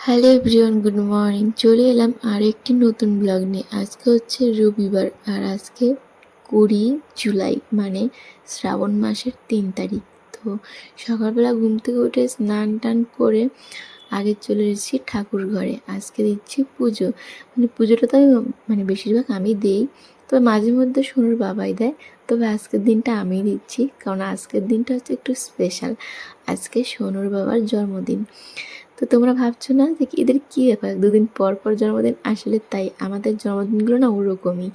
Hello everyone, good morning. চলে এলাম আর একটি নতুন ব্লগ নিয়ে। আজকে হচ্ছে রবিবার আর আজকে 20 জুলাই, মানে শ্রাবণ মাসের 3 তারিখ। তো সকালবেলা ঘুম থেকে উঠে স্নান টান করে আগে চলে এসেছি ঠাকুর ঘরে। আজকে দিচ্ছি পুজো, মানে পুজোটা তো আমি বেশিরভাগ আমি দিই, তবে মাঝে মধ্যে সোনুর বাবাই দেয়। তবে আজকের দিনটা আমিই দিচ্ছি, কারণ আজকের দিনটা হচ্ছে একটু স্পেশাল। আজকে সোনুর বাবার জন্মদিন। তো তোমরা ভাবছো না যে এদের কী ব্যাপার, দুদিন পর পর জন্মদিন? আসলে তাই, আমাদের জন্মদিনগুলো না ওরকমই।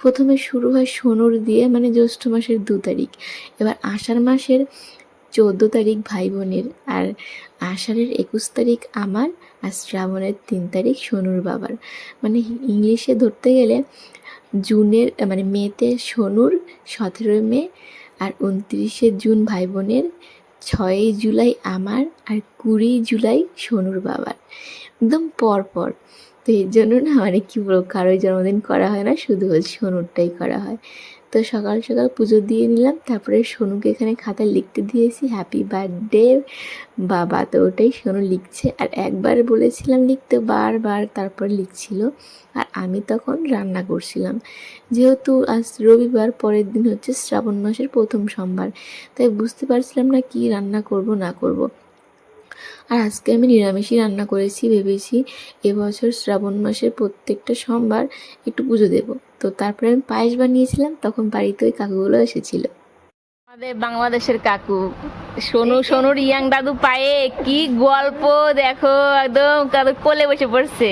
প্রথমে শুরু হয় সোনুর দিয়ে, মানে জ্যৈষ্ঠ মাসের 2 তারিখ, এবার আষাঢ় মাসের 14 তারিখ ভাই বোনের, আর আষাঢ়ের 21 তারিখ আমার, আর শ্রাবণের 3 তারিখ সোনুর বাবার। মানে ইংলিশে ধরতে গেলে জুনের মানে মেতে সোনুর, 17 মে, আর 29 জুন ভাই বোনের, 6 জুলাই আমার, আর 20 জুলাই সোনুর বাবার, একদম পর পর। তো এর জন্য না, মানে কী বলবো, কারোই জন্মদিন করা হয় না, শুধু সোনুরটাই করা হয়। তো সকাল সকাল পুজো দিয়ে নিলাম, তারপরে সোনুকে এখানে খাতায় লিখতে দিয়েছি হ্যাপি বার্থডে বাবা। তো ওটাই সোনু লিখছে, আর একবার বলেছিলাম লিখতে, বারবার তারপর লিখছিল। আর আমি তখন রান্না করছিলাম, যেহেতু আজ রবিবার, পরের দিন হচ্ছে শ্রাবণ মাসের প্রথম সোমবার, তাই বুঝতে পারছিলাম না কি রান্না করব না করব। আর আজকে আমি নিরামিষই রান্না করেছি, ভেবেছি এবছর শ্রাবণ মাসের প্রত্যেকটা সোমবার একটু পুজো দেব। তো তারপরে আমি পায়েস বানিয়েছিলাম, তখন বাড়িতে ওই কাকুগুলো এসেছিল। আমাদের বাংলাদেশের কাকু সোনুর ইয়াং দাদু পায়ে কি গল্প দেখো, একদম কাকু কোলে বসে পড়ছে।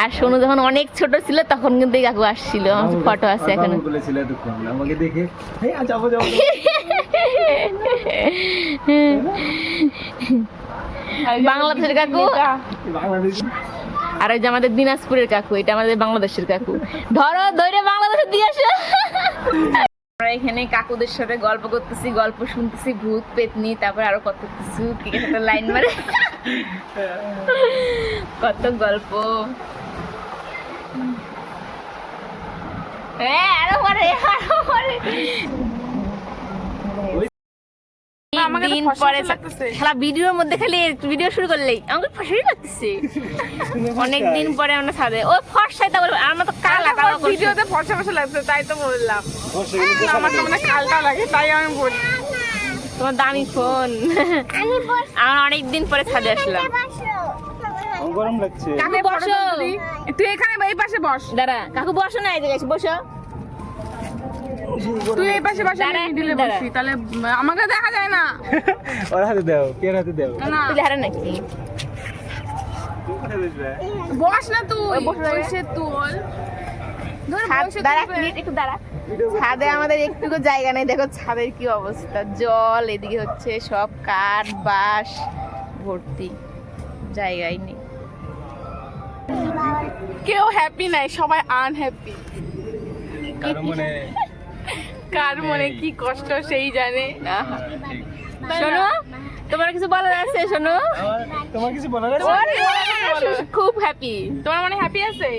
আর সোনু যখন অনেক ছোট ছিল তখন কিন্তু এই কাকু আসছিল, আমার ফটো আছে এখনো। আমাকে দেখে যাবো যাবো বাংলাদেশের কাকু, আর ওই যে আমাদের দিনাজপুরের কাকু, এটা আমাদের বাংলাদেশের কাকু। ধরো ধরে বাংলাদেশে দিয়ে আসো। আমরা এখানে কাকুদের সাথে গল্প করতেছি, গল্প শুনতেছি, ভূত পেতনি, তারপর আরো কত কিছু, কি একটা লাইন মারে কত গল্প। হ্যাঁ আরো মারে দিন পরে খেলা ভিডিওর মধ্যে, খালি ভিডিও শুরু করলেই আমাকে ফসাই লাগতেছে। অনেক দিন পরে আমরা ছাদে, ও ফসাই তা বলবো, আমার তো কালা কালা ভিডিওতে ফর্সা ফর্সা লাগছে, তাই তো বললাম। আমার তো মানে কালটা লাগে, তাই আমি বলি। তোমার দামি ফোন। আমার অনেক দিন পরে ছাদে আসলাম। গরম লাগছে। কাকু বসো, তুই এখানে এই পাশে বস। দাঁড়া কাকু বসো না, এই জায়গায় এসে বসো। তুই এই পাশে বসে, আমি মিডিলে বসি, তাহলে আমাকে দেখা যায় না। ওর হাতে দাও, কে হাতে দাও? না তুই হারে নাকি বস না, তুই বসে তোল। দাঁড়া একটু দাঁড়া। ছাদে আমাদের একটুকু জায়গা নেই, দেখো ছাদের কি অবস্থা, জল এদিকে হচ্ছে সব কাঠ বাঁশ ভর্তি, জায়গাই নেই। কেউ হ্যাপি নাই, সবাই আনহ্যাপি। কার মনে কি কষ্ট সেই জানে। শোনো, তোমার কিছু বলার আছে? শোনো, তোমার কিছু বলার আছে? খুব হ্যাপি। তোমার মনে হ্যাপি আছে?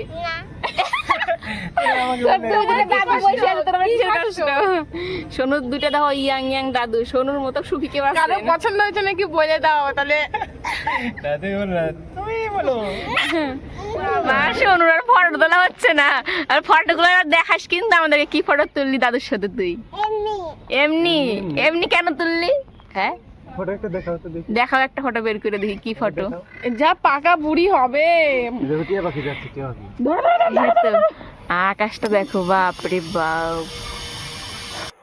সোনুর দুটো দেখো ইয়াং ইয়াং দাদু, সোনুর মতো সুখী কেউ আছে? কারো পছন্দ হয়েছে নাকি বলে দাও তাহলে। তুমি বলো। মা সোনুর আর ফটো তোলা হচ্ছে না, আর ফটো গুলো দেখাস কিন্তু আমাদেরকে, কি ফটো তুললি দাদুর সাথে তুই? এমনি এমনি কেন তুললি? হ্যাঁ ফটো একটা দেখাও তো দেখি। দেখাও একটা ফটো বের করে দেখি, কি ফটো? যা পাকা বুড়ি হবে। দেখো টিয়া পাখি যাচ্ছে, টিয়া পাখি। আকাশটা দেখো, বাপরে বাপ।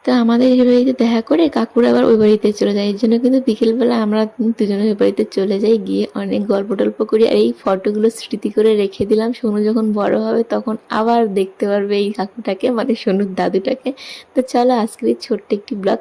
তো আমাদের এই বাড়িতে দেখা করে কাকুরা আবার ওই বাড়িতে চলে যায়, এর জন্য কিন্তু বিকেলবেলা আমরা দুজনে ওই বাড়িতে চলে যাই, গিয়ে অনেক গল্প টল্প করি। আর এই ফটোগুলো স্মৃতি করে রেখে দিলাম, সোনু যখন বড় হবে তখন আবার দেখতে পারবে এই কাকুটাকে, মানে সোনুর দাদুটাকে। তো চলো আজকের এই ছোট্ট একটি ব্লগ